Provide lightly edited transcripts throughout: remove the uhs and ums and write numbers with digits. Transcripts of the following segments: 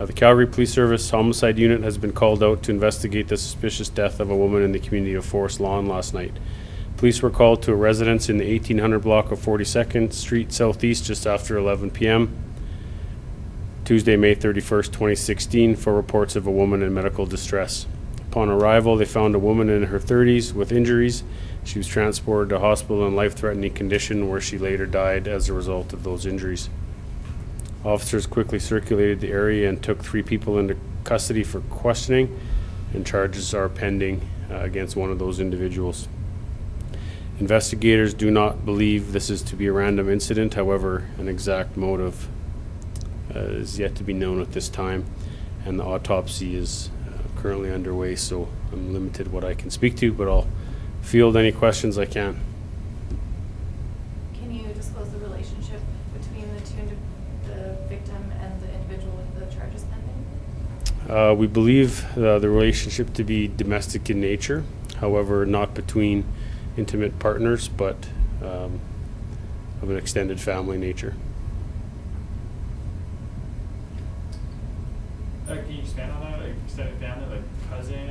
The Calgary Police Service Homicide Unit has been called out to investigate the suspicious death of a woman in the community of Forest Lawn last night. Police were called to a residence in the 1800 block of 42nd Street Southeast just after 11 p.m. Tuesday, May 31st, 2016, for reports of a woman in medical distress. Upon arrival, they found a woman in her 30s with injuries. She was transported to hospital in life-threatening condition where she later died as a result of those injuries. Officers quickly circulated the area and took 3 people into custody for questioning, and charges are pending against one of those individuals. Investigators do not believe this is to be a random incident. However, an exact motive is yet to be known at this time, and the autopsy is currently underway, so I'm limited what I can speak to, but I'll field any questions I can. Can you disclose the relationship between the victim and the individual with the charges pending? We believe the relationship to be domestic in nature, however, not between intimate partners, but of an extended family nature. Can you expand on that? Like extended family, like cousin,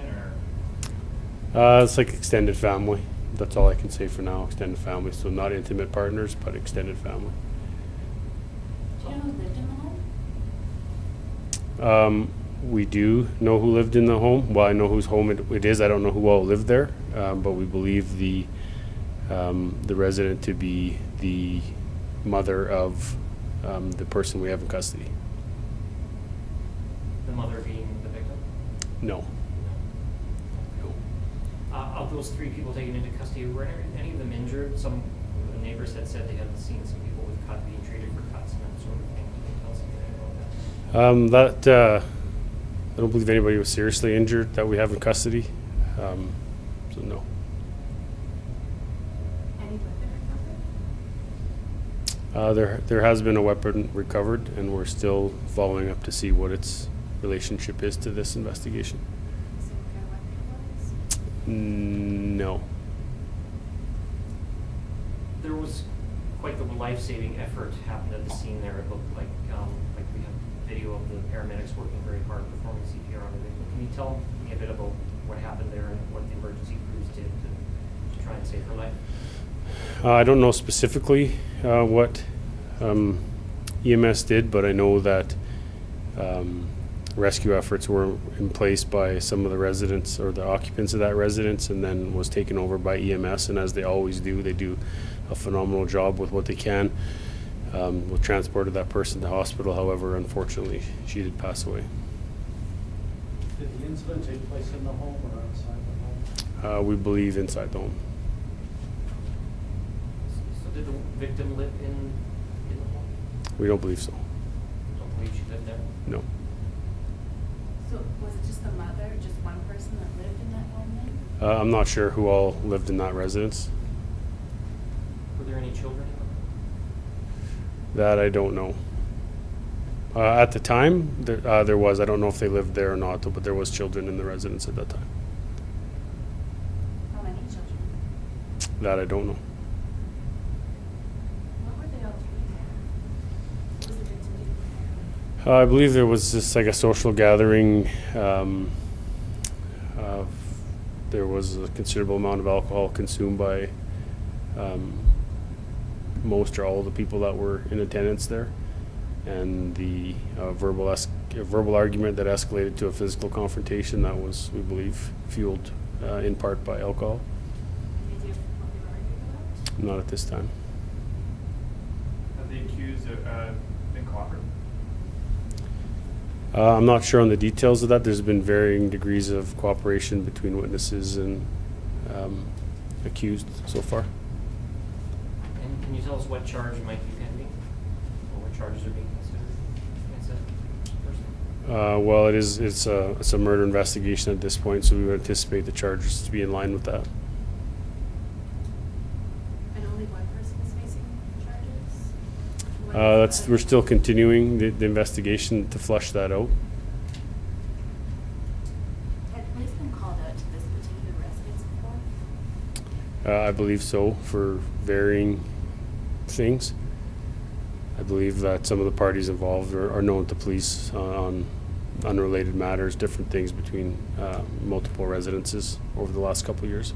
or? It's like extended family. That's all I can say for now. Extended family, so not intimate partners, but extended family. Do you know who lived in the home? We do know who lived in the home. Well, I know whose home it is. I don't know who all lived there, but we believe the resident to be the mother of the person we have in custody. The mother being the victim? No. Of those 3 people taken into custody, were any of them injured? Some the neighbors had said they had seen some people with cut being treated for cuts and that sort of thing. Can you tell us anything about that? I don't believe anybody was seriously injured that we have in custody. So no. Any weapon recovered? There has been a weapon recovered, and we're still following up to see what its relationship is to this investigation. Is it what kind of weapon it was? No. There was quite the life-saving effort happened at the scene there. It looked like we have video of the paramedics working very hard performing CPR on the victim. Can you tell me a bit about what happened there and what the emergency crews did to try and save her life? I don't know specifically what EMS did, but I know that rescue efforts were in place by some of the residents or the occupants of that residence, and then was taken over by EMS, and as they always do, they do a phenomenal job with what they can. We transported that person to hospital. However, unfortunately, she did pass away. Did the incident take place in the home or outside the home? We believe inside the home. So did the victim live in the home? We don't believe so. Don't believe she lived there? No. So was it just the mother, just one person that lived in that home then? I'm not sure who all lived in that residence. Were there any children in the home? That I don't know. At the time, there was. I don't know if they lived there or not, but there was children in the residence at that time. How many children? That I don't know. What were they all doing there? What was the victim doing there? I believe there was just like a social gathering. There was a considerable amount of alcohol consumed by most or all of the people that were in attendance there, and the verbal argument that escalated to a physical confrontation that was, we believe, fueled in part by alcohol. Any idea what they were arguing about? Not at this time. Have the accused been cooperative? I'm not sure on the details of that. There's been varying degrees of cooperation between witnesses and accused so far. And can you tell us what charge might be pending? Or what charges are being considered against that person? Well, it's a murder investigation at this point, so we would anticipate the charges to be in line with that. And only one person is facing charges? We're still continuing the investigation to flush that out. Had police been called out to this particular residence before? I believe so, for varying things. I believe that some of the parties involved are known to police on unrelated matters, different things between multiple residences over the last couple of years.